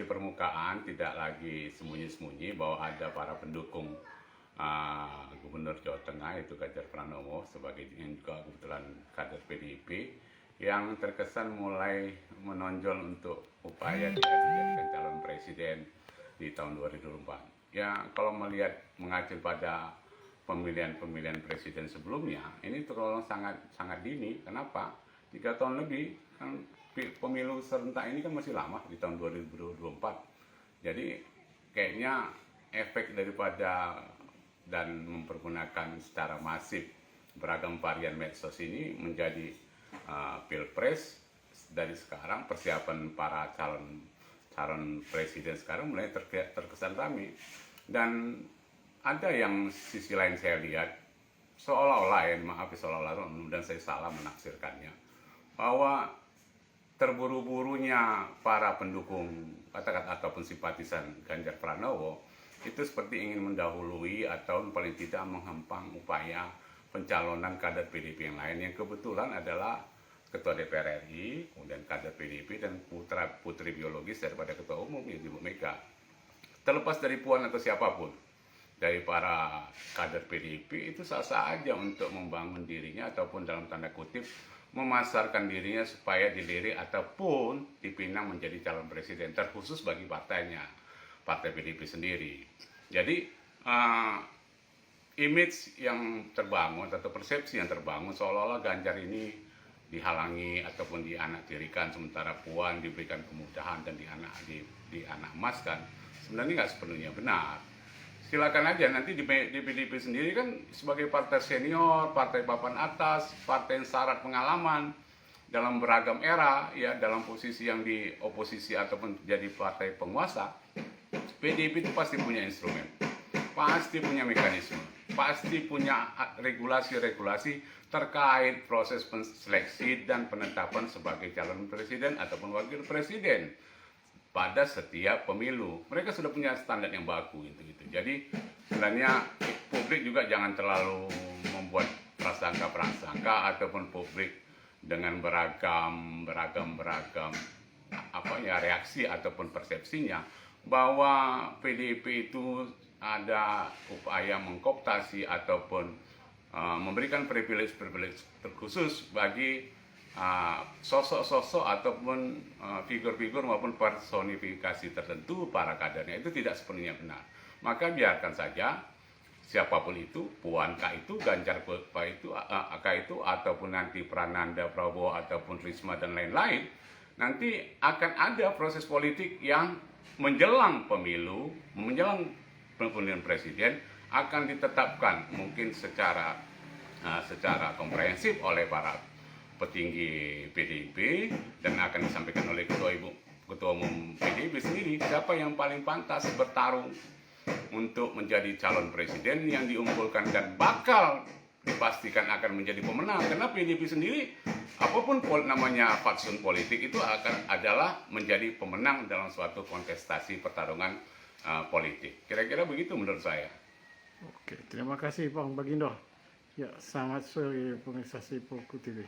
di permukaan, tidak lagi sembunyi-sembunyi bahwa ada para pendukung Gubernur Jawa Tengah itu Ganjar Pranowo sebagai yang juga kebetulan kader PDIP yang terkesan mulai menonjol untuk upaya dia dijadikan calon presiden di tahun 2024. Ya kalau melihat mengacu pada pemilihan presiden sebelumnya, ini tergolong sangat dini. Kenapa? 3 tahun lebih kan pemilu serentak ini kan masih lama di tahun 2024. Jadi kayaknya efek daripada dan mempergunakan secara masif beragam varian medsos ini menjadi pilpres dari sekarang, persiapan para calon presiden sekarang mulai terkesan ramai. Dan ada yang sisi lain saya lihat seolah-olah, dan saya salah menafsirkannya, bahwa terburu-burunya para pendukung ataupun simpatisan Ganjar Pranowo itu seperti ingin mendahului atau paling tidak menghempang upaya pencalonan kader PDIP yang lain yang kebetulan adalah Ketua DPR RI, kemudian kader PDIP dan putri biologis daripada Ketua Umum yaitu Ibu Mega. Terlepas dari Puan atau siapapun dari para kader PDIP itu sah-sah aja untuk membangun dirinya ataupun dalam tanda kutip memasarkan dirinya supaya dilirik ataupun dipinang menjadi calon presiden, terkhusus bagi partainya, partai PDIP sendiri. Jadi image yang terbangun atau persepsi yang terbangun seolah-olah Ganjar ini dihalangi ataupun dianaktirikan, sementara Puan diberikan kemudahan dan dianakmaskan, sebenarnya nggak sepenuhnya benar. Silakan aja nanti di PDIP sendiri kan sebagai partai senior, partai papan atas, partai yang syarat pengalaman dalam beragam era, ya dalam posisi yang di oposisi ataupun jadi partai penguasa, PDIP itu pasti punya instrumen, pasti punya mekanisme, pasti punya regulasi-regulasi terkait proses seleksi dan penetapan sebagai calon presiden ataupun wakil presiden pada setiap pemilu. Mereka sudah punya standar yang baku gitu. Jadi sebenarnya publik juga jangan terlalu membuat prasangka ataupun publik dengan beragam reaksi ataupun persepsinya bahwa PDIP itu ada upaya mengkooptasi ataupun memberikan privilege terkhusus bagi sosok-sosok ataupun figur-figur maupun personifikasi tertentu para kadernya. Itu tidak sepenuhnya benar. Maka biarkan saja siapapun itu, Puan K itu, Ganjar K itu, ataupun nanti Prananda, Prabowo, ataupun Risma dan lain-lain, nanti akan ada proses politik yang menjelang pemilu, menjelang pemilihan presiden akan ditetapkan mungkin secara komprehensif oleh para petinggi PDIP dan akan disampaikan oleh Ketua Umum PDIP sendiri siapa yang paling pantas bertarung untuk menjadi calon presiden yang diunggulkan dan bakal dipastikan akan menjadi pemenang. Karena PDIP sendiri apapun namanya fatsun politik itu adalah menjadi pemenang dalam suatu kontestasi pertarungan politik. Kira-kira begitu menurut saya. Oke, terima kasih Bang Bagindo. Ya, selamat sore pemirsa Sipoku TV.